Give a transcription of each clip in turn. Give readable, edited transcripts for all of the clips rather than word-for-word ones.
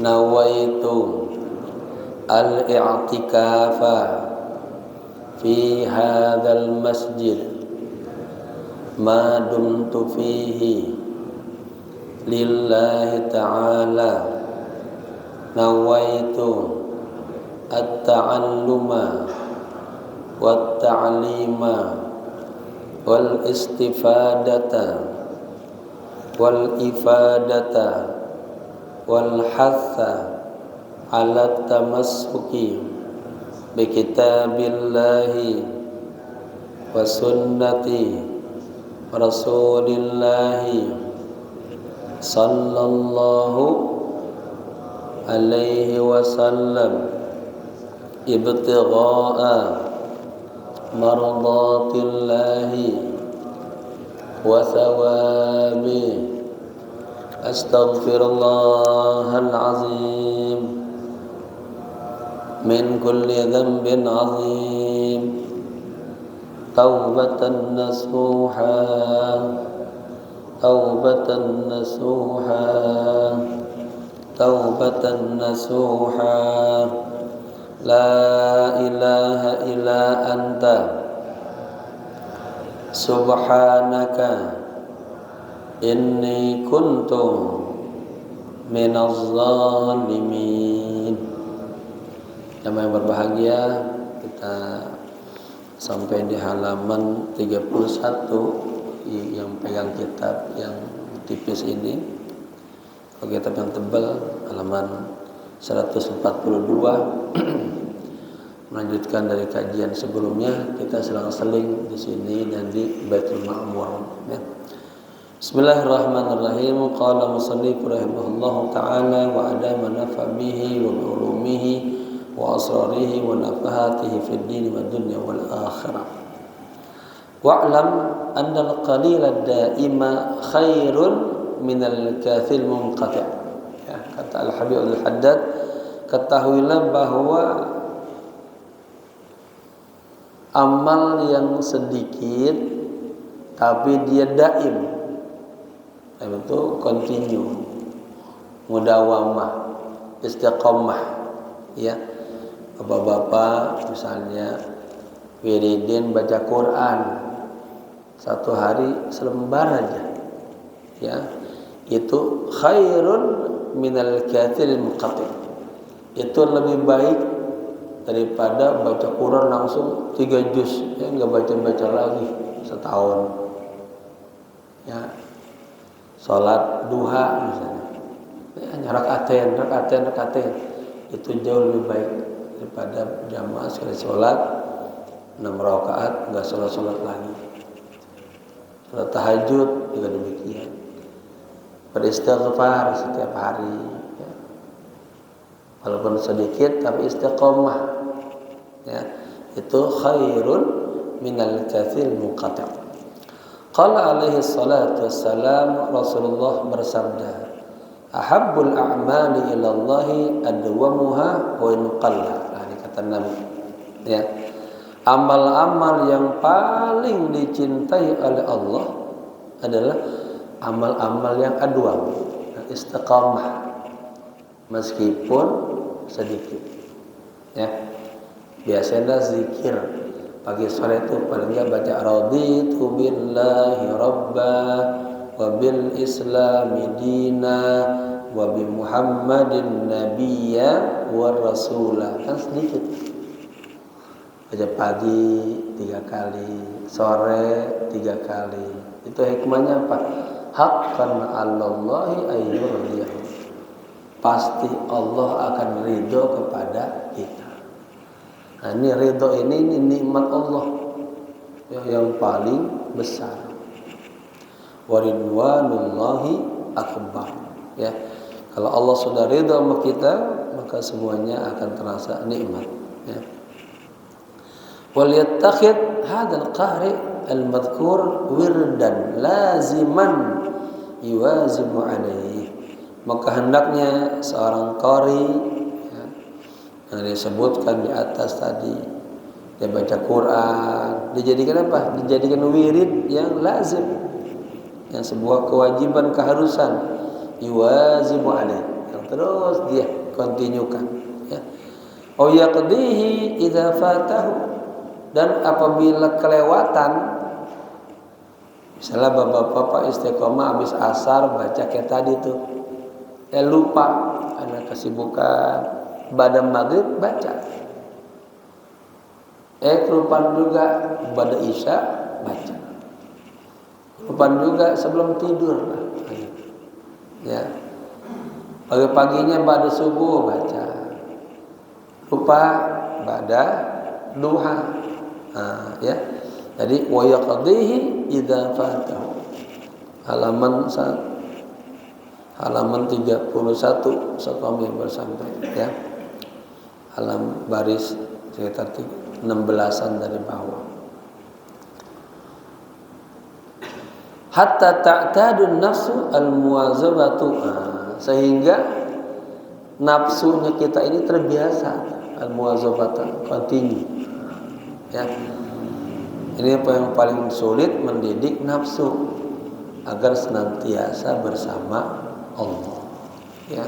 nawaitu al-i'tikafa fi hadzal masjid ma dumtu fihi lillahi ta'ala nawaitu at-ta'alluma wat-ta'lima wal istifadata wal ifadata wal hatha ala tamassuki bi kitabillahi wa sunnati rasulillahi sallallahu alaihi wasallam ibtigha'a mardatillahi wa thawabi astaghfirullahal azim min kulli dhanbin azim taubatan nasuha taubatan nasuha taubatan nasuha la ilaha illa anta subhanaka inni kuntu minaz zalimin. Yang berbahagia, kita sampai di halaman 31 yang pegang kitab yang tipis ini. Kalau kitab yang tebal halaman 142. Melanjutkan dari kajian sebelumnya, kita selang-seling di sini dan di Baitul Ma'mur ya. Bismillahirrahmanirrahim. Qala musannif rahimahullahu ta'ala wa adama nafa bihi wa ulumihi wa asrarihi wa nafahatihi fid din wa dunya wal akhirah. Wa'lam anna al-qalila ad-da'ima khairun min al-kathil munqati'. Ya, kata Al-Habib Al-Haddad, ketahuilah bahwa amal yang sedikit tapi dia daim, itu continue, mudawamah, istiqamah ya. Bapak-bapak misalnya wiridin baca Quran satu hari selembar aja ya, itu khairun minal kathil munqati', itu lebih baik daripada baca Quran langsung 3 juz ya, enggak baca-baca lagi setahun ya. Salat duha misalnya ya, rakaatain itu jauh lebih baik daripada jamaah sekali salat 6 rakaat enggak salat lagi. Salat tahajud juga demikian, beristighfar setiap hari ya. Walaupun sedikit tapi istiqomah ya, itu khairun minal kathil munqati'. Qala alaihi salatu wassalam, Rasulullah bersabda, ahabbul a'mali ilallahi adwamuha wa in qalla. Nah, ini kata Nabi ya, amal-amal yang paling dicintai oleh Allah adalah amal-amal yang adwam, istiqamah meskipun sedikit ya. Biasanya zikir pagi sore itu paling enggak baca raditu billahi rabba wa bil islami dina wa bi muhammadin nabiyya wa rasula, kan sedikit. Baca pagi 3 kali, sore 3 kali. Itu hikmahnya apa? Haqqan 'alallahi ayyurdiyahu, pasti Allah akan ridho kepada kita. Nah, ini ridho ini nikmat Allah yang paling besar. Waridwanullahi akbar ya. Kalau Allah sudah ridho sama kita, maka semuanya akan terasa nikmat ya. Wal yattakhid hadzal qahri al-madhkur wirdan laziman yuwazibu alaihi, maka hendaknya seorang qari ya, yang disebutkan di atas tadi, dia baca Quran, dijadikan apa? Dijadikan wirid yang lazim, yang sebuah kewajiban, keharusan, yuwazibu alaih, yang terus dia kontinukan, ya. Au yaqdihi idza fatahu, dan apabila kelewatan, misalnya bapak-bapak istiqomah habis asar baca kayak tadi tuh, lupa karena kesibukan, pada maghrib baca, kelupaan juga pada isya baca, kelupaan juga sebelum tidur, ya. Pagi-paginya pada subuh baca, lupa pada duha, ya. Jadi wa yaqdihi idza fatahu, halaman 31 Sokomi bersampai, ya. Baris sekitar 16-an dari bawah. Hatta ta'tadun nafsu al-muwazabatu, sehingga nafsunya kita ini terbiasa al-muwazabatu, continue, ya. Ini apa yang paling sulit, mendidik nafsu agar senantiasa bersama Allah, ya.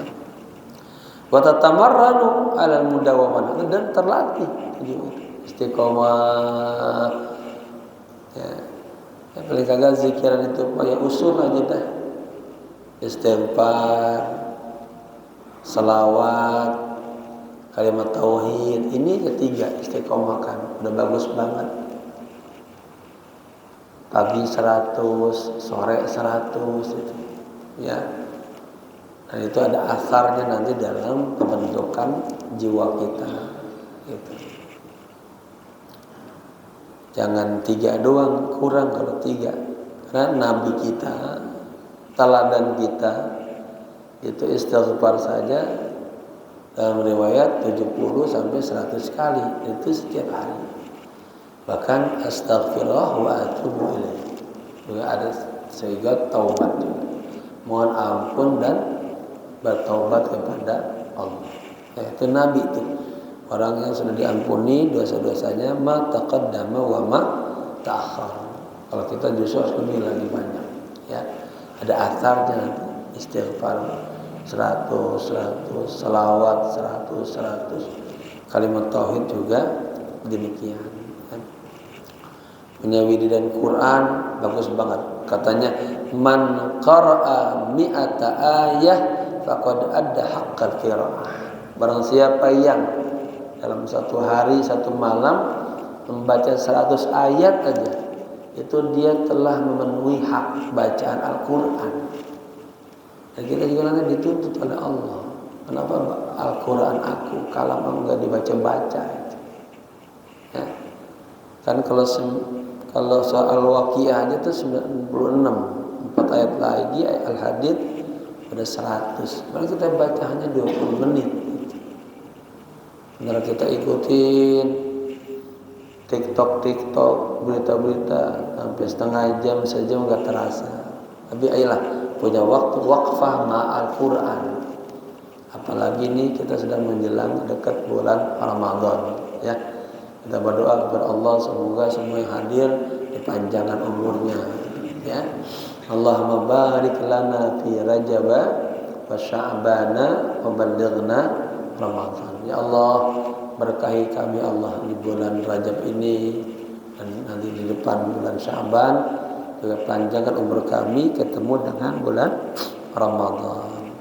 Wa tatamarranu 'alal mudawamah, dan terlatih istiqomah, ya. Ya, paling kagak zikiran itu ya usul aja dah, istighfar, selawat, kalimat tauhid, ini ketiga istiqomah kan udah bagus banget. Pagi 100, sore 100 itu, ya. Dan itu ada asarnya nanti dalam pembentukan jiwa kita, gitu. Jangan 3 doang, kurang kalau 3. Karena Nabi kita, teladan kita itu istighfar saja dalam riwayat 70 sampai 100 kali itu setiap hari. Bahkan astaghfirullah wa atubu ilaih, juga ada sehingga taubat juga, mohon ampun dan bertaubat kepada Allah. Itu Nabi itu orang yang sudah diampuni dosa-dosanya, ma taqaddama wa ma ta'akhkhar. Kalau kita justru harus lebih lagi banyak, ya. Ada asarnya nanti, istighfar 100, selawat 100, kalimat tauhid juga demikian, ya. Punya wiridan Quran bagus banget. Katanya man qara'a mi'ata ayah faqad adda haqqal qiraah. Barang siapa yang dalam satu hari, satu malam membaca 100 ayat aja, itu dia telah memenuhi hak bacaan Al-Quran. Dan kita juga nanti dituntut oleh Allah. Kenapa Al-Quran aku kalam aku nggak dibaca-baca? Ya. Kan kalau soal waqiah aja itu 96, 4 ayat lagi Al-Hadid pada 100. Kalau kita baca hanya 20 menit. Benar kita ikutin TikTok, berita-berita sampai setengah jam, sejam nggak terasa. Tapi ayolah punya waktu waqfah ma'al Quran. Apalagi ini kita sedang menjelang dekat bulan Ramadan, ya. Kita berdoa kepada Allah semoga semua yang hadir dipanjangkan umurnya, ya. Allahumma barik lana fi Rajab wa Sya'bana wa ballighna Ramadan. Ya Allah, berkahi kami Allah di bulan Rajab ini dan nanti di depan bulan Sya'ban, juga panjangkan umur kami ketemu dengan bulan Ramadan.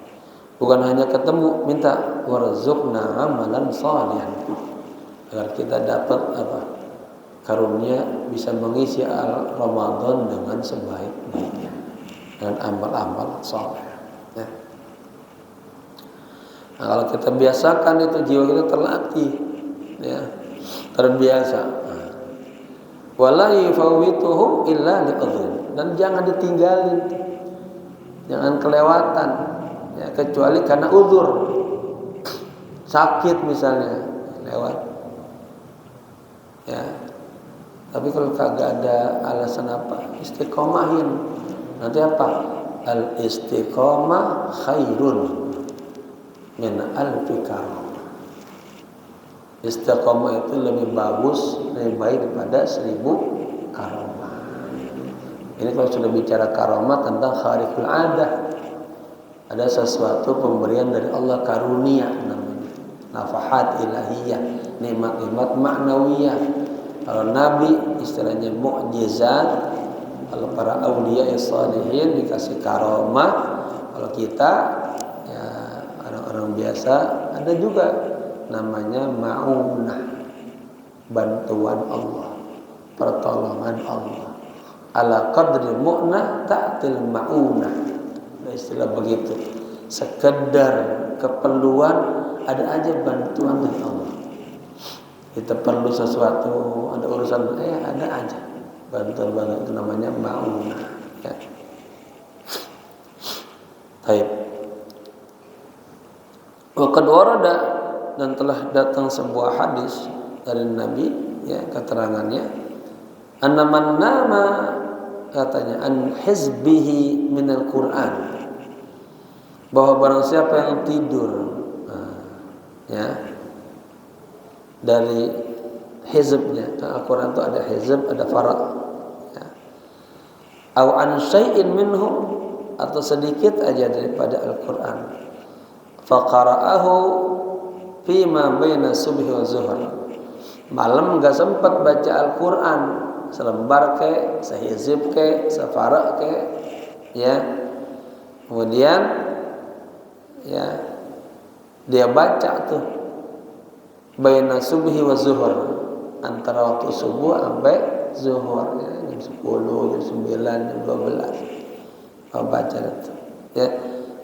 Bukan hanya ketemu, minta warzuqna amalan shalihan, agar kita dapat karunia bisa mengisi Ramadan dengan sebaik-baiknya dengan amal-amal saleh, ya. Nah, kalau kita biasakan itu jiwa kita terlatih, ya, terbiasa. Wala yufawwituhu illa li'udhrin, dan jangan ditinggalin, jangan kelewatan, ya, kecuali karena uzur, sakit misalnya lewat, ya. Tapi kalau kagak ada alasan apa, istiqomahin. Nanti apa? Al istiqomah khairun min alfi karamah. Istiqomah itu lebih bagus, lebih baik daripada 1000 karamah. Ini kalau sudah bicara karamah tentang khariqul adah, ada sesuatu pemberian dari Allah, karunia namanya, nafahat ilahiyah, nikmat-nikmat maknawiyah. Kalau Nabi istilahnya mukjizat, kalau para aulia ya salihin dikasih karomah. Kalau kita ya orang-orang biasa ada juga namanya ma'unah, bantuan Allah, pertolongan Allah. Ala qadri mu'nah ta'til ma'unah. Ada istilah begitu. Sekedar keperluan ada aja bantuan dari Allah. Kita perlu sesuatu, ada urusan, ada aja bantuan itu namanya ma'unah. Ya. Baik. Wa qad warada, dan telah datang sebuah hadis dari Nabi, ya, keterangannya, anna man nama, katanya, an hizbihi minal Qur'an, bahwa barang siapa yang tidur, ya, dari hizbnya. Al-Quran itu ada hizb, ada farad, ya. Aw an syai'in minhu, atau sedikit aja daripada Al-Quran, faqara'ahu fima baina subhi wa zuhur, malam gak sempat baca Al-Quran, selembar ke, sehizib ke, sefarak ke, ya, kemudian ya dia baca tuh baina subhi wa zuhur, antara waktu subuh sampai zuhur, ya, jam 10, jam 9, jam 12 baca itu, ya.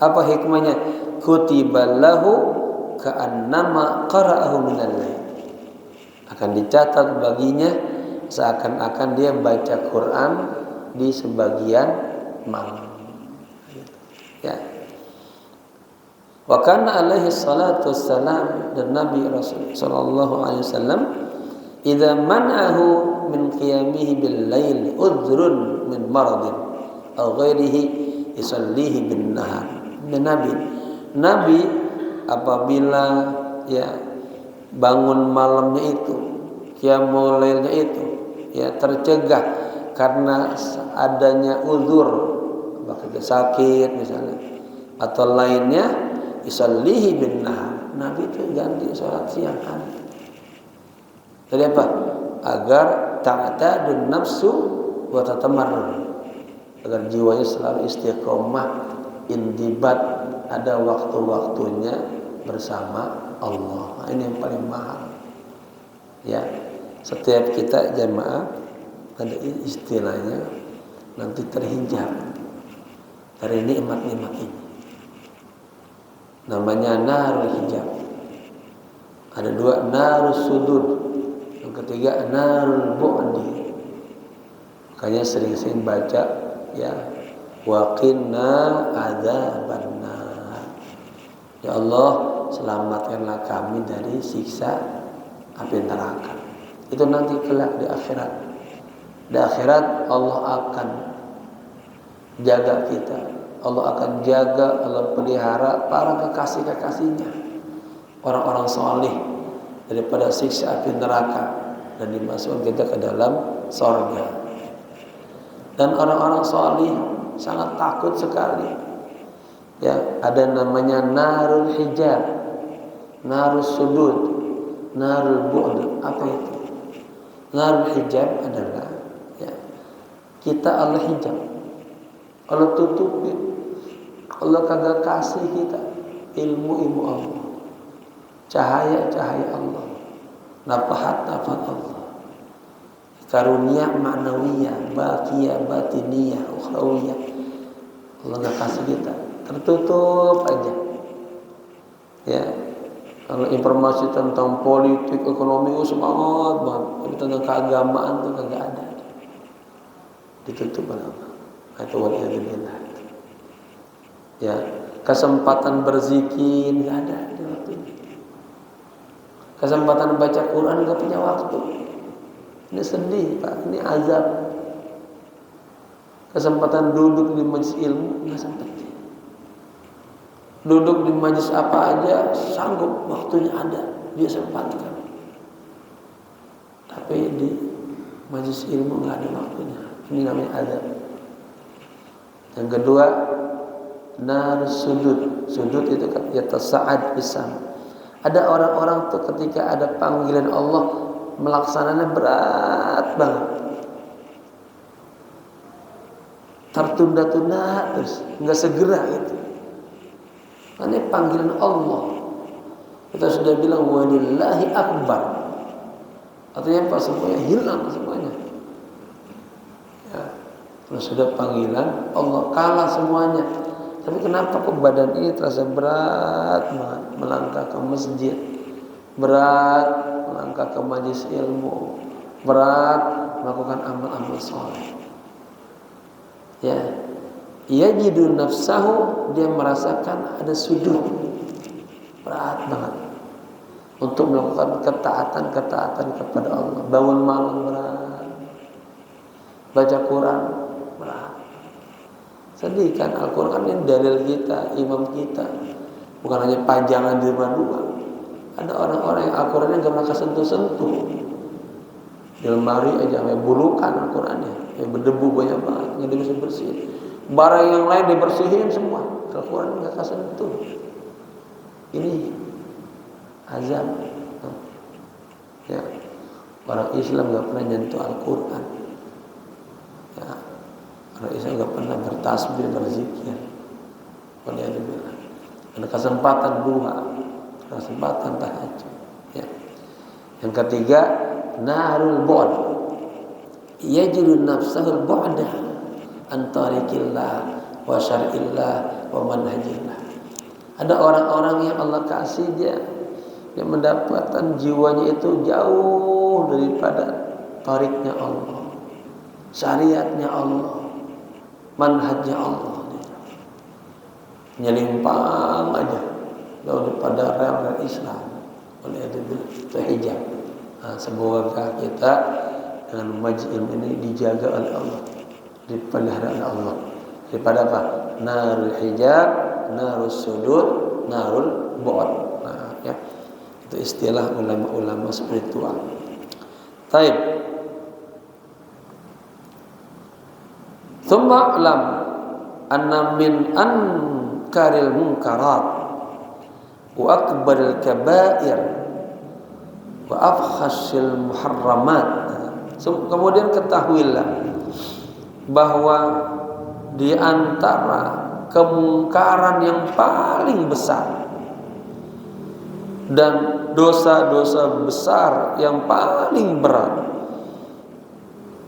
Apa hikmahnya? Kutiballahu ka'annama qara'ahu minal lail, akan dicatat baginya seakan-akan dia baca Quran di sebagian malam, ya. Wa kana alaihi salatu wassalam, dan Nabi Rasul sallallahu alaihi wasallam, idza man'ahu min qiyamihi bil lail udhrun min maradin aw ghairihi yusallihi bin nahar. Nabi apabila, ya, bangun malamnya itu, qiyamul lailnya itu, ya, tercegah karena adanya uzur, bakal sakit misalnya atau lainnya, yusallihi bin nahar, Nabi itu ganti sholat siang hari. Jadi apa? Agar ta'tadun nafsu wa tatamarrun, agar jiwanya selalu istiqomah, indibat, ada waktu-waktunya bersama Allah. Nah, ini yang paling mahal, ya. Setiap kita jamaah ada istilahnya nanti terhijab dari nikmat-nikmat ini, namanya narul hijab. Ada dua, narus sudud, yang ketiga narul bu'di. Makanya sering-sering baca, ya, waqinna adzabannar, ya Allah selamatkanlah kami dari siksa api neraka. Itu nanti kelak di akhirat. Di akhirat Allah akan jaga kita, Allah akan jaga, Allah pelihara para kekasih-kekasihnya, orang-orang saleh, daripada siksa api neraka, dan dimasukkan kita ke dalam surga. Dan orang-orang saleh sangat takut sekali, ya. Ada namanya narul hijab, narus sudud, narul bu'd. Apa itu? Narul hijab adalah, ya, kita Allah hijab, Allah tutupin, Allah kagak kasih kita ilmu Allah, cahaya Allah, nafahat Allah, karunia maknawiyah, baqiyah, batiniyah, ukhrawiyah. Allah nggak kasih kita, tertutup aja, ya. Kalau informasi tentang politik, ekonomi, semangat banget, tapi tentang keagamaan tuh nggak ada, ditutup oleh Allah. Itu waliyadzubillah. Ya, kesempatan berzikir nggak ada di waktu ini. Kesempatan baca Quran nggak punya waktu. Ini sedih, Pak. Ini azab. Kesempatan duduk di majelis ilmu nggak sempat. Duduk di majelis apa aja sanggup, waktunya ada, dia sempatkan. Tapi di majelis ilmu nggak ada waktunya. Ini namanya azab. Yang kedua, nar sudud. Sudud itu yatasa'ad bisam. Ada orang-orang tuh ketika ada panggilan Allah melaksananya berat banget. Tertunda-tunda terus, enggak segera gitu. Ini panggilan Allah. Kita sudah bilang walillahi akbar. Artinya apa? Semuanya hilang semuanya. Ya. Kalau sudah panggilan Allah kalah semuanya. Tapi kenapa kok badan ini terasa berat banget melangkah ke masjid, berat melangkah ke majelis ilmu, berat melakukan amal-amal soleh. Ya, yajidu nafsahu, dia merasakan ada sudut berat banget untuk melakukan ketaatan kepada Allah. Bangun malam berat, baca Quran berat. Sedih kan, Al-Quran ini dalil kita, imam kita, bukan hanya pajangan di rumah dua. Ada orang-orang yang Al-Qurannya gak mereka sentuh-sentuh, di lemari aja sampai bulukan Al-Qurannya, yang berdebu banyak banget, nggak bisa bersihin. Barang yang lain dibersihin semua, Al-Quran gak sentuh. Ini azab. Ya, orang Islam gak pernah nyentuh Al-Quran. Ya, orang Islam gak pernah bertasbih, berzikir. Waliyadzubillah. Ada kesempatan duha, kesempatan tahajud. Ya. Yang ketiga, narul bu'd. Yajidu nafsahul bu'da an tariqillah wa syar'illah wa manhajillah. Ada orang-orang yang Allah kasih dia yang mendapatkan jiwanya itu jauh daripada tariknya Allah, syariatnya Allah, manhajnya Allah. Nyelimpang aja daripada rel Islam. Oleh itu hijab. Nah, semoga kita dengan majlis ilmu ini dijaga oleh Allah, dipelihara oleh Allah. Daripada apa? Narul hijab, narus sudud, narul bu'd. Nah, ya. Itu istilah ulama-ulama spiritual. Taib. Tsumma alam anna min ankaril munkarat wa akbaril kabair wa afkhasil muharramat. Kemudian ketahuilah bahwa di antara kemungkaran yang paling besar dan dosa-dosa besar yang paling berat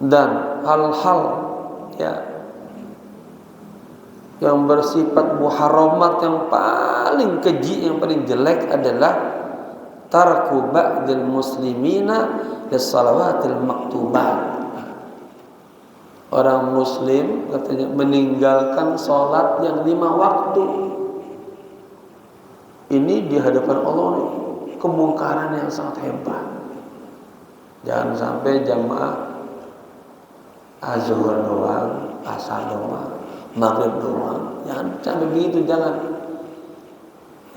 dan hal-hal ya yang bersifat muharramat yang paling keji, yang paling jelek adalah tarku ba'dil muslimina lis-salawatil maktubat. Orang muslim katanya meninggalkan sholat yang 5 waktu. Ini di hadapan Allah nih, kemungkaran yang sangat hebat. Jangan sampai jamaah azhar doang, asar doang, maghrib doang. Jangan sampai begitu, jangan.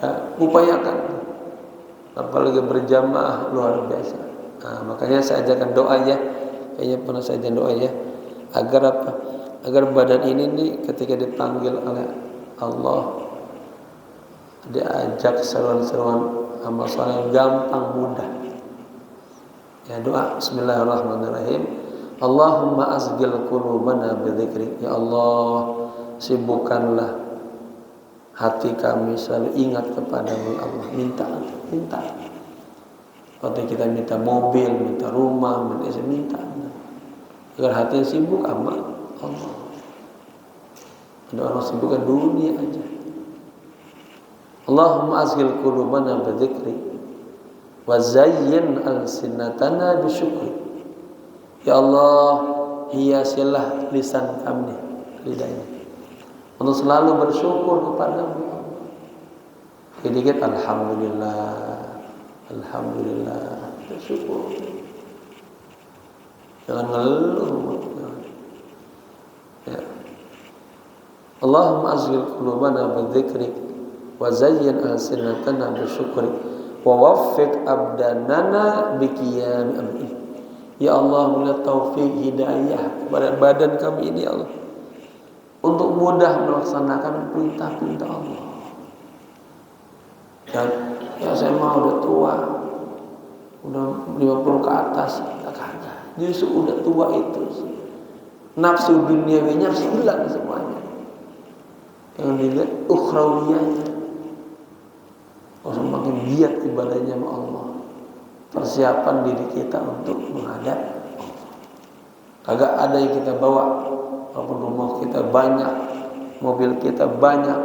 Ya, upayakan. Apalagi berjamaah luar biasa. Nah, makanya saya ajarkan doa ya. Kayaknya pernah saya ajarkan doa ya. Agar apa? Agar badan ini nih ketika dipanggil oleh Allah, diajak seruan-seruan amal saleh gampang, mudah. Ya, doa bismillahirrahmanirrahim. Allahumma asghil qulubana bidzikrik. Ya Allah, sibukkanlah hati kami selalu ingat kepadamu ya Allah. Minta. Waktu kita minta mobil, minta rumah, minta. Agar hati sibuk sama Allah. Ada orang sibuk dengan dunia aja. Allahumma asghil qulubana bidzikri wa zayyin alsinatana bisyukri. Ya Allah, hiasilah lisan kami, lidahnya, untuk selalu bersyukur kepadamu ya Allah. Sedikit alhamdulillah, bersyukur. Jangan ngeluh. Ya. Allahumma azghil qulubana bidzikrik wa zayyin alsinatana bisyukri wa waffiq abdanana biqiyam amri. Ya Allah, berilah taufik hidayah kepada badan kami ini ya Allah, untuk mudah melaksanakan perintah-perintah Allah. Dan ya saya mau udah tua, udah 50 ke atas, kagak. Justru udah tua itu nafsu duniawinya harus hilang semuanya. Yang dilihat ukhrawiyahnya. Orang makin giat ibadahnya sama Allah. Persiapan diri kita untuk menghadap Allah. Kagak ada yang kita bawa, walaupun rumah kita banyak, mobil kita banyak,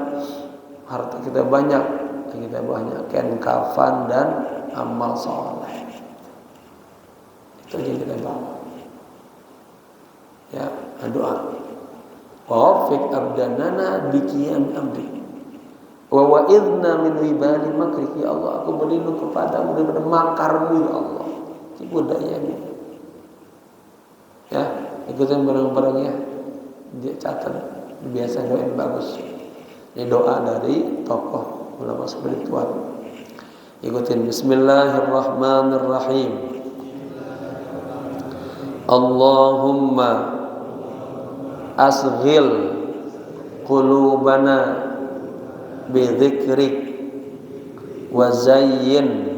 harta kita banyak, kita banyak kain kafan dan amal soleh. Itu yang kita bawa. Ya, doa. Wafiq abdanana biqiyam amri. Wa wa'idna min wibali makrik, ya Allah, aku berlindung kepadamu daripada makarmu, ya Allah. Itu dayamu. Ya, ikutin bareng-barengnya. Dia catat, biasa doain bagus. Ini doa dari tokoh ulama spiritual. Ikutin. Bismillahirrahmanirrahim. Allahumma asghil qulubana bidzikrik wa zayyin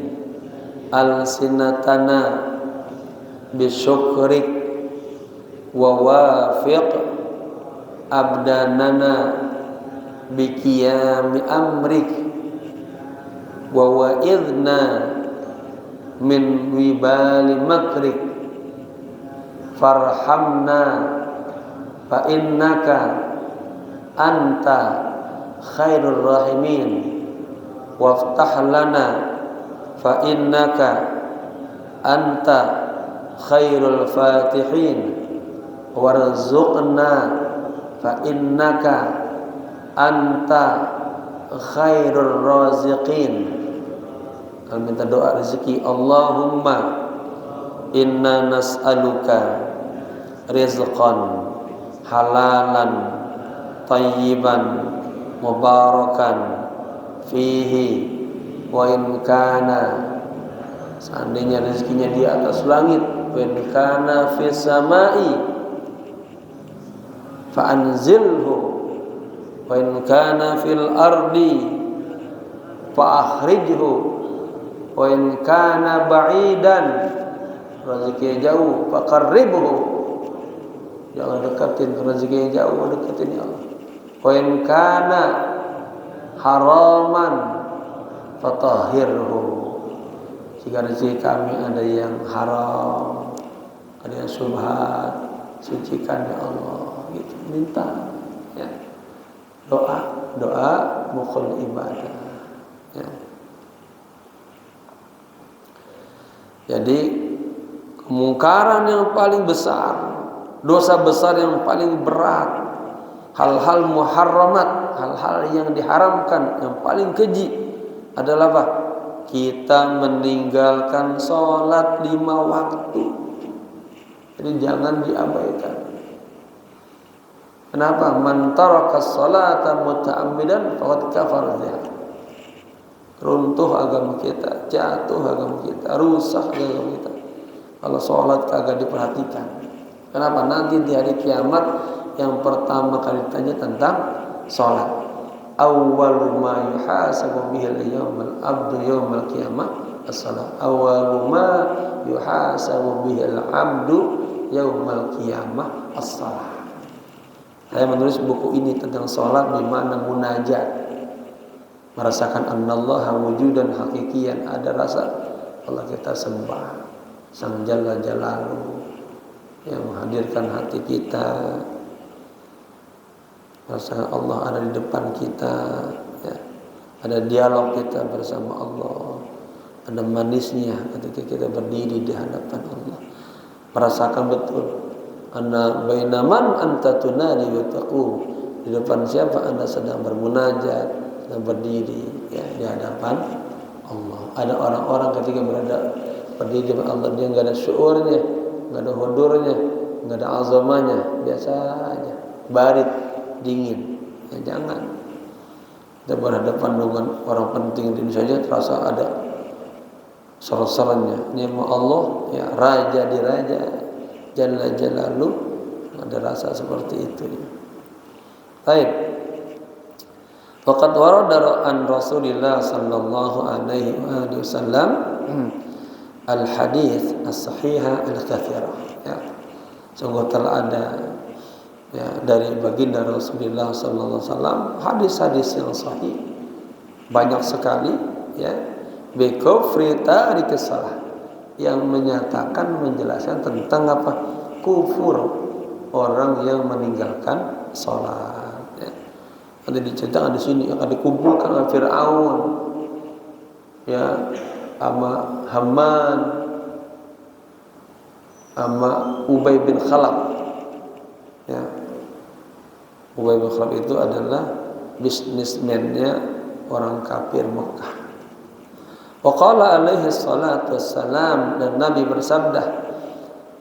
alsinatana bisyukrik wa wafiq abdanana biqiyami amrik wa wa'idna min wibali makrik farhamna fa innaka anta khairur rahimin waftah lana fa innaka anta khairul fatihin warzuqna fa innaka anta khairur raziqin. Kalau minta doa rezeki, Allahumma inna nas'aluka rizqan halalan tayyiban mubarakan fihi wa in kana, seandainya rezekinya di atas langit, wa in kana fis samai fa anzilhu wa in kana fil ardi fa akhrijhu wa in kana ba'idan, rezekinya jauh, fa qarribhu, jangan dekatin rezekinya jauh, dekatin ya Allah. Wa in kana haraman fatahhirhu, jika rezeki kami ada yang haram, ada yang syubhat, sucikan ya Allah. Gitu minta, ya. Doa mukhul ibadah, ya. Jadi kemungkaran yang paling besar, dosa besar yang paling berat, hal-hal muharramat, hal-hal yang diharamkan yang paling keji adalah apa? Kita meninggalkan sholat 5 waktu. Jadi jangan diabaikan. Kenapa? Man taraka sholata muta'ammidan faqad kafara biha. Runtuh agama kita, jatuh agama kita, rusak agama kita kalau sholat kagak diperhatikan. Kenapa? Nanti di hari kiamat yang pertama kali ditanya tentang sholat. Awwalu ma yuhasabu bihil yawmal abdu yawmal qiyamah as-salat. Awwalu ma yuhasabu bihil abdu yawmal qiyamah as-salat. Saya menulis buku ini tentang sholat di mana munajat, merasakan annallaha wujudan hakikian, ada rasa Allah kita sembah Sang Jalla Jalaluhu yang menghadirkan hati kita, merasakan Allah ada di depan kita, ya. Ada dialog kita bersama Allah, ada manisnya ketika kita berdiri di hadapan Allah, merasakan betul anna bainaman anta tunadi wa taqum, di depan siapa Anda sedang bermunajat, sedang berdiri, ya, di hadapan Allah. Ada orang-orang ketika berdiri di hadapan Allah, dia nggak ada syuurnya, nggak ada hudurnya, nggak ada azamanya, biasa aja, barit, dingin. Ya, jangan kita berhadapan dengan orang penting di Indonesia saja terasa ada sor-sornya. Ini sama Allah, ya, raja di raja, Jalla Jalaluh, ada rasa seperti itu, ya. Baik. Waqad warada an Rasulillah sallallahu alaihi wasallam al-hadits as-sahihah al-katsirah. Ya. Sungguh telah ada ya, dari baginda Rasulullah sallallahu alaihi wasallam hadis-hadis yang sahih banyak sekali ya. Bi kufri tarikis shalah, yang menyatakan menjelaskan tentang apa? Kufur orang yang meninggalkan salat. Ya. Ada diceritakan di sini akan dikumpulkan oleh Firaun ya, sama Haman, sama Ubay bin Khalaf. Ya. Ubay bin Khalaf itu adalah bisnismennya orang kafir Mekah. Wa qala alaihi salatu wassalam, dan Nabi bersabda,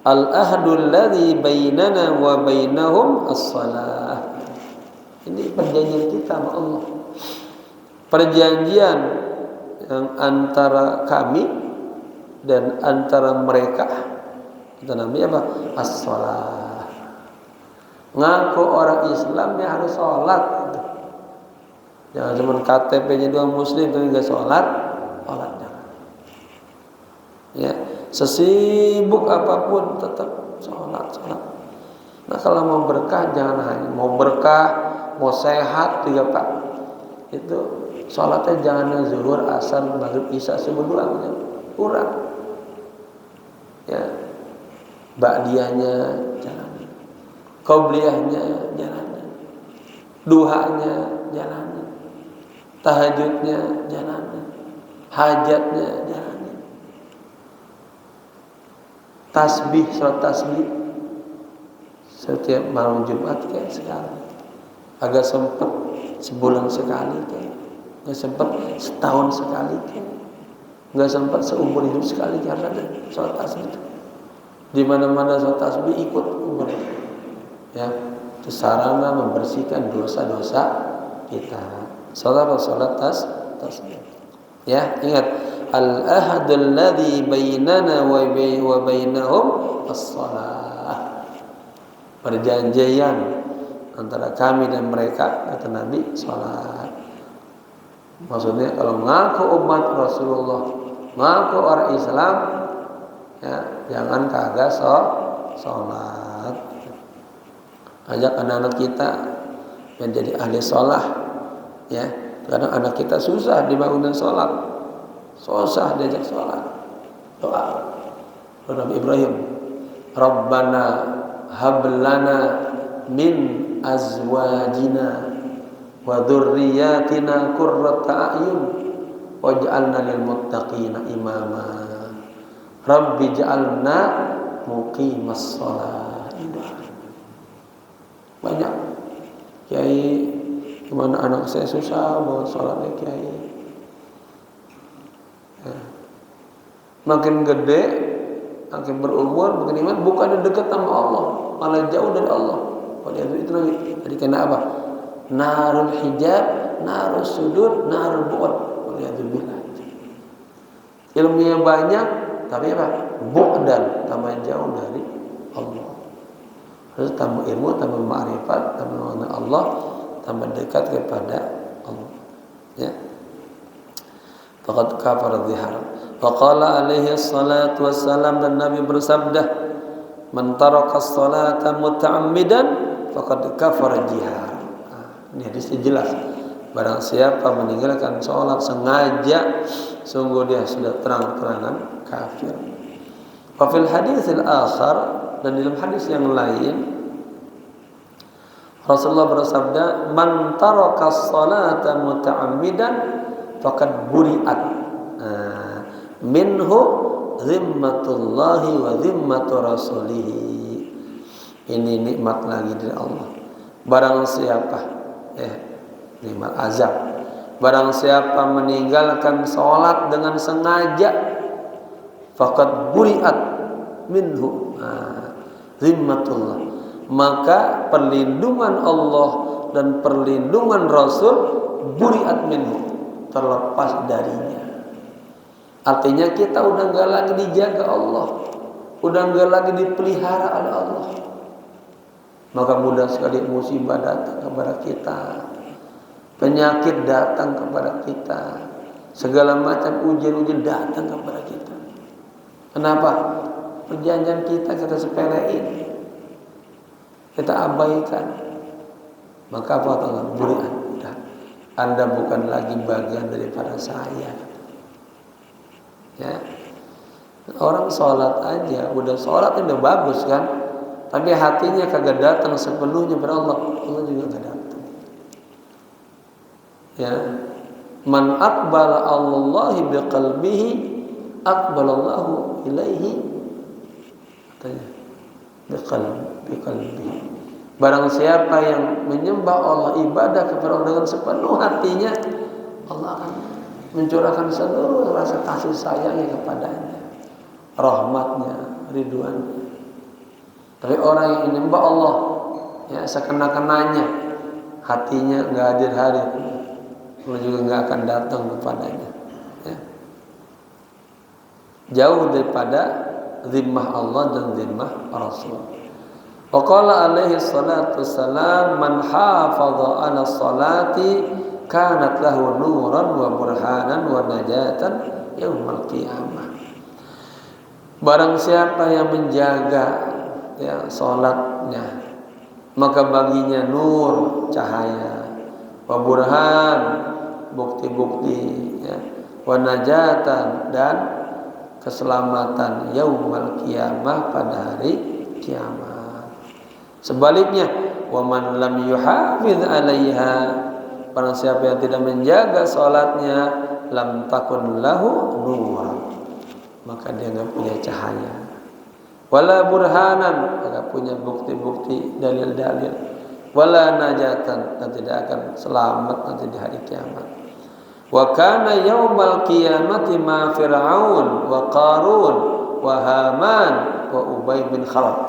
al-ahdul ladzi bainana wa bainahum as-salah. Ini perjanjian kita sama Allah. Perjanjian yang antara kami dan antara mereka. Kata Nabi apa? As-salah. Ngaku orang Islam ya harus sholat. Jangan cuma KTP-nya doang muslim tapi enggak sholat. Sholat jangan. Ya, sesibuk apapun tetap sholat. Nah kalau mau berkah jangan hanya mau berkah, mau sehat juga Pak. Itu sholatnya jangan yang zuhur, asar, maghrib, isya subuh doang, kurang. Ya, ba'diyahnya jalanin, qobliyahnya jalanin, duhanya jalanin, tahajudnya jalanin, hajatnya jalanin, tasbih, sholat tasbih setiap malam Jumat kayak sekali, agak sempet sebulan sekali kayak, nggak sempet setahun sekali kayak, nggak sempet seumur hidup sekali karena ada sholat tasbih itu. Di mana-mana sholat tasbih ikut umur. Ya, itu sarana membersihkan dosa-dosa kita. Sholat tasbih. Ya, ingat al-ahadul ladzi bainana wa bainahum as-shalah. Perjanjian antara kami dan mereka, kata Nabi, salat. Maksudnya kalau ngaku umat Rasulullah, ngaku orang Islam, ya jangan kagak salat. Ajak anak-anak kita menjadi ahli shalah, ya. Kadang anak kita susah dibangunin sholat, susah diajak sholat. Doa Nabi Ibrahim, Rabbana hablana min azwajina wa dzurriyyatina qurrata a'yun waj'alna lil muttaqina imama. Rabbi ja'alna muqimas shalah. Banyak kiai, gimana anak saya susah banget sholatnya kiai. Ya. Makin gede, makin berumur, makin iman, bukan dekat sama Allah, malah jauh dari Allah. Pada itu lagi. Jadi kena apa? Narul hijab, narul sudud, narul bu'ad. Waliyadzubillah. Ilmunya banyak, tapi apa? Bu'dan, tambah jauh dari Allah. Harus tambah ilmu, tambah ma'rifat, tambah mengenal Allah, tambah dekat kepada Allah. Ya. Faqad kafara dzihar. Wa qala alaihi salatu wassalam, dan Nabi bersabda, man taraka as-salata muta'ammidan faqad kafara dzihar. Ini hadisnya jelas. Barang siapa meninggalkan salat sengaja, sungguh dia sudah terang-terangan kafir. Wa fil haditsil akhar, dan dalam hadis yang lain Rasulullah bersabda, man taraka as-salata muta'ammidan faqad buri'at minhu zimmatullahi wa zimmatu rasulih. Ini nikmat lagi dari Allah. Barang siapa nikmat azab. Barang siapa meninggalkan salat dengan sengaja, faqad buri'at minhu zimmatullah, maka perlindungan Allah dan perlindungan Rasul buri'at minhu, terlepas darinya. Artinya kita udah enggak lagi dijaga Allah, udah enggak lagi dipelihara oleh Allah. maka mudah sekali musibah datang kepada kita, penyakit datang kepada kita, segala macam ujian-ujian datang kepada kita. Kenapa? Perjanjian kita sepelein, kita abaikan. Maka apa kata Allah? Berikan. Anda bukan lagi bagian daripada saya. Ya. Orang sholat aja, udah sholat udah bagus kan, tapi hatinya kagak datang sepenuhnya pada Allah, Allah juga kagak datang. Ya, man aqbala Allahi biqalbihi aqbalallahu ilaihi, katanya biqalbihi. Barang siapa yang menyembah Allah, ibadah kepada Allah dengan sepenuh hatinya, Allah akan mencurahkan seluruh rasa kasih sayangnya kepadanya, rahmatnya, ridwannya. Tapi orang yang menyembah Allah, ya sekena-kenanya, hatinya nggak hadir, Allah juga nggak akan datang kepadanya. Ya. Jauh daripada zimmah Allah dan zimmah Rasul. Wa qala alaihi salatu wassalam, man hafadha ala salati kanat lahu nuran wa burhanan wa najatan yaumal qiyamah. Barang siapa yang menjaga ya salatnya, maka baginya nur, cahaya, wa burhan, bukti-bukti, ya, wa najatan, dan keselamatan yaumal qiyamah, pada hari kiamat. Sebaliknya, wa man lam yuhafiz 'alaiha, barang siapa yang tidak menjaga salatnya, lam takun lahu nur, maka dia enggak punya cahaya. Wala burhanan, enggak punya bukti-bukti, dalil-dalil. Wala najatan, dan tidak akan selamat nanti di hari kiamat. Wa kana yaumal qiyamati ma fir'aun wa qarun wa haman wa ubay bin khalaf.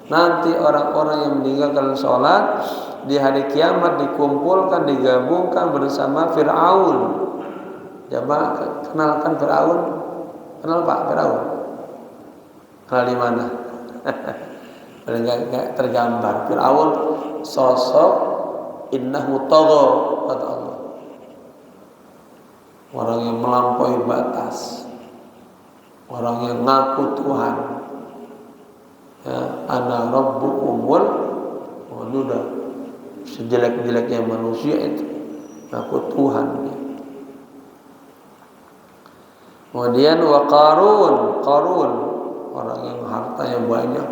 Nanti orang-orang yang meninggalkan sholat di hari kiamat dikumpulkan, digabungkan bersama Fir'aun. Coba kenalkan Fir'aun. Kenal Pak Fir'aun? Kenal di mana? Enggak tergambar. Fir'aun sosok innahu tagha, kata Allah. Orang yang melampaui batas, orang yang ngaku Tuhan. Ya, ana rabbukumul waduda, sejelek-jeleknya manusia itu ngaku Tuhan. Kemudian wa qarun, orang yang hartanya banyak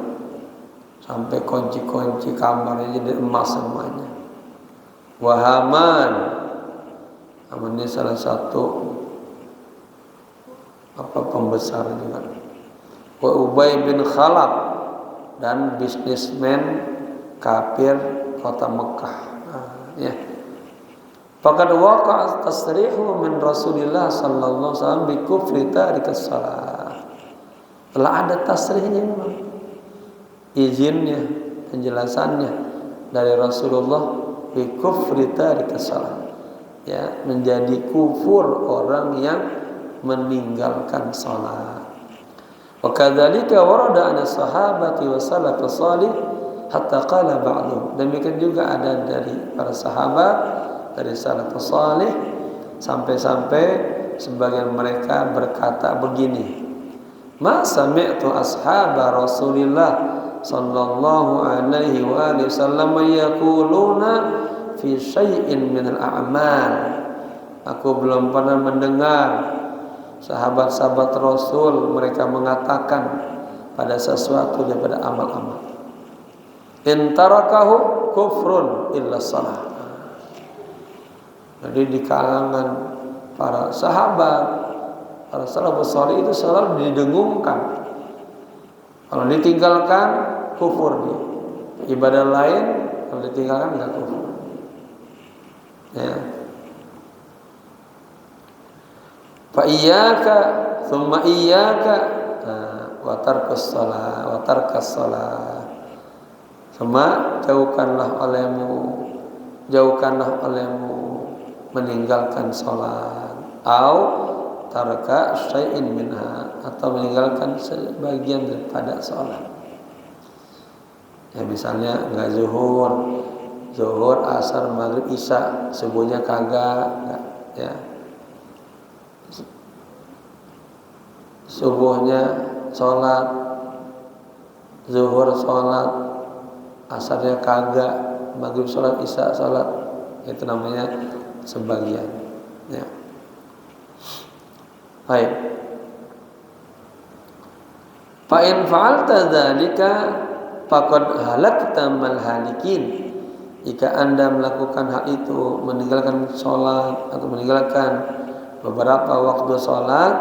sampai kunci-kunci kamarnya jadi emas semuanya. Wa haman, ini salah satu pembesar juga. Wa ubay bin khalaf, dan bisnismen kafir kota Mekah. Ya. Faqad waqa'a tasrihu min Rasulillah sallallahu alaihi wasallam bi kufri tarikas shalah. Telah ada tasrihnya memang, izinnya, penjelasannya dari Rasulullah bi kufri tarikas shalah. Ya, menjadi kufur orang yang meninggalkan salat. Wa kadzalika warada an sahabati wa salafus salih hatta qala ba'dhum. Demikian juga ada dari para sahabat, dari salafus salih, sampai-sampai sebagian mereka berkata begini, ma sami'tu ashaba Rasulillah sallallahu alaihi wa alihi wasallam yaquluna fi syai'in min al-a'mal. Aku belum pernah mendengar sahabat-sahabat Rasul mereka mengatakan pada sesuatu daripada amal-amal, in tarakahu kufrun illa salah. Jadi di kalangan para sahabat, para salafus salih itu selalu didengungkan, kalau ditinggalkan kufur dia. Ibadah lain kalau ditinggalkan enggak kufur. Ya. Fa iyyaka thumma iyyaka wa tarkus shalah. Semua jauhkanlah olehmu meninggalkan salat, au taraka syai'in minha, atau meninggalkan sebagian daripada salat. Ya misalnya nggak zuhur, asar, maghrib, isya, subuhnya kagak, ya. Subuhnya sholat, zuhur sholat, asarnya kagak, maghrib sholat, isya sholat, itu namanya sebagian. Ya. Baik. Fa in fa'alta dzalika faqad halakta mal halikin. Jika Anda melakukan hal itu, meninggalkan sholat atau meninggalkan beberapa waktu sholat,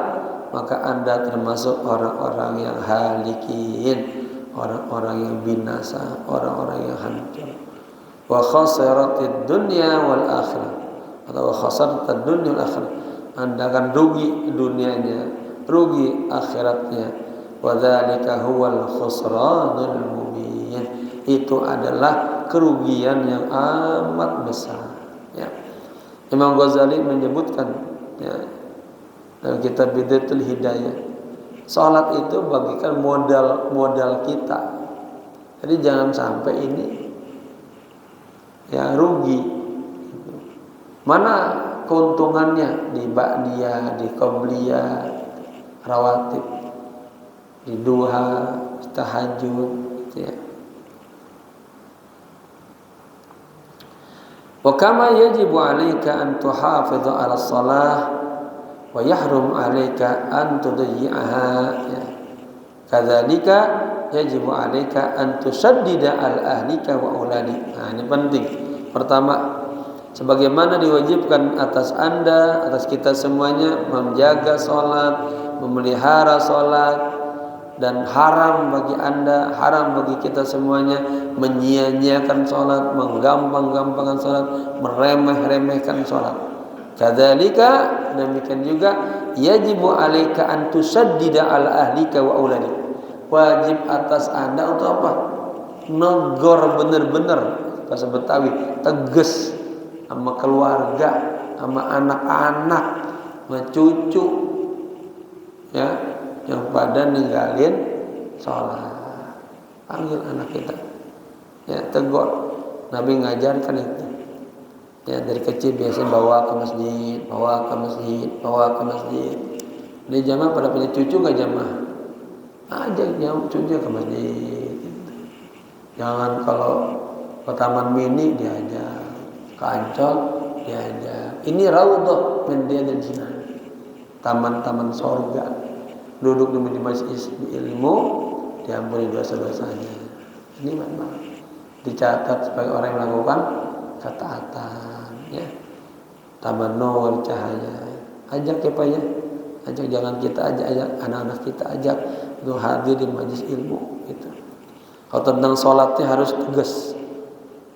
maka Anda termasuk orang-orang yang halikin, orang-orang yang binasa, orang-orang yang hancur. Wa khasiratid dunya wal akhirah, atau wa khasartad dunya wal akhirah. Anda akan rugi dunianya, rugi akhiratnya. Wa dzalika huwal khusranul mubin. Itu adalah kerugian yang amat besar. Ya. Imam Ghazali menyebutkan, ya, dalam kitab Bidayatul Hidayah, salat itu bagikan modal kita. Jadi jangan sampai ini ya rugi. Mana keuntungannya di ba'diyah, di qabliyah, rawatib, di duha, tahajud, gitu ya. Wa kama yajibu 'alaika an tuhafidha 'ala shalah wa yahrum 'alaika an tudayyi'aha. Ya. Kadzalika yajibu 'alaika an tusaddida 'ala ahlika wa auladik. Nah, ini penting. Pertama, sebagaimana diwajibkan atas Anda, atas kita semuanya menjaga salat, memelihara salat, dan haram bagi Anda, haram bagi kita semuanya menyia-nyiakan salat, menggampang-gampangkan salat, meremeh-remehkan salat. Kadzalika, demikian juga yajibu 'alaika an tusaddida 'ala ahlika wa auladik. Wajib atas Anda untuk apa? Negor benar-benar, bahasa Betawi, tegas sama keluarga, sama anak-anak, sama cucu, ya, yang pada ninggalin sholat. Panggil anak kita, ya, tegur. Nabi ngajarkan itu, ya, dari kecil biasanya bawa ke masjid, bawa ke masjid. Di jamaah pada punya cucu nggak jamaah, ajak cucu ke masjid. Jangan kalau ke taman mini diajak, ke Ancol diajak. Ini raudhah min riyadil jinan, taman-taman sorga. Duduk di majelis ilmu, diampuni dosa-dosanya. Ini memang dicatat sebagai orang yang melakukan ketaatan, ya. Taman nur, cahaya. Ajak ya Pak, ya. Ajak, jangan kita ajak anak-anak kita ajak untuk hadir di majelis ilmu, gitu. Kalau tentang sholatnya harus tegas,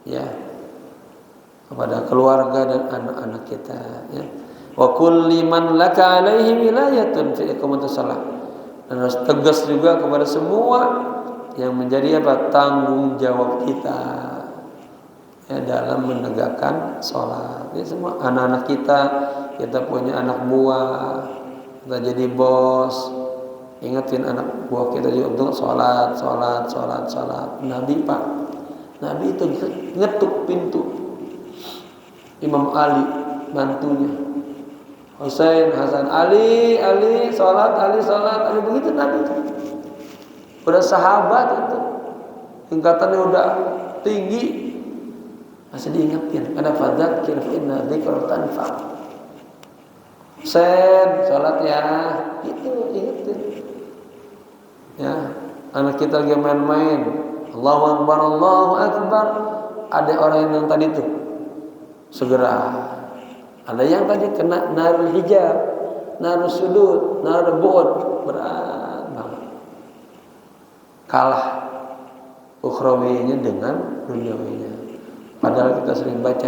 ya, kepada keluarga dan anak-anak kita, ya. Wa kulli man laka alaihi wilayatun fi iqamatis shalah. Dan harus tegas juga kepada semua yang menjadi apa? Tanggung jawab kita, ya, dalam menegakkan sholat. Ini semua anak-anak kita punya anak buah, kita jadi bos, ingetin anak buah kita juga untuk sholat. Nabi itu ngetuk pintu Imam Ali, mantunya Husain, Hasan, Ali, sholat, Ali, begitu Nabi itu. Udah sahabat itu, tingkatannya udah tinggi, masih diingetin. Karena fadzakir fa inna dzikra tanfa. Husain, sholat ya, itu ingetin. Ya, anak kita lagi main-main, Allahu Akbar. Ada orang yang tadi itu segera. Ada yang tadi kena narul hijab, narul sudud, narul bu'ud, berat banget. Kalah ukhrawinya dengan duniawinya. Padahal kita sering baca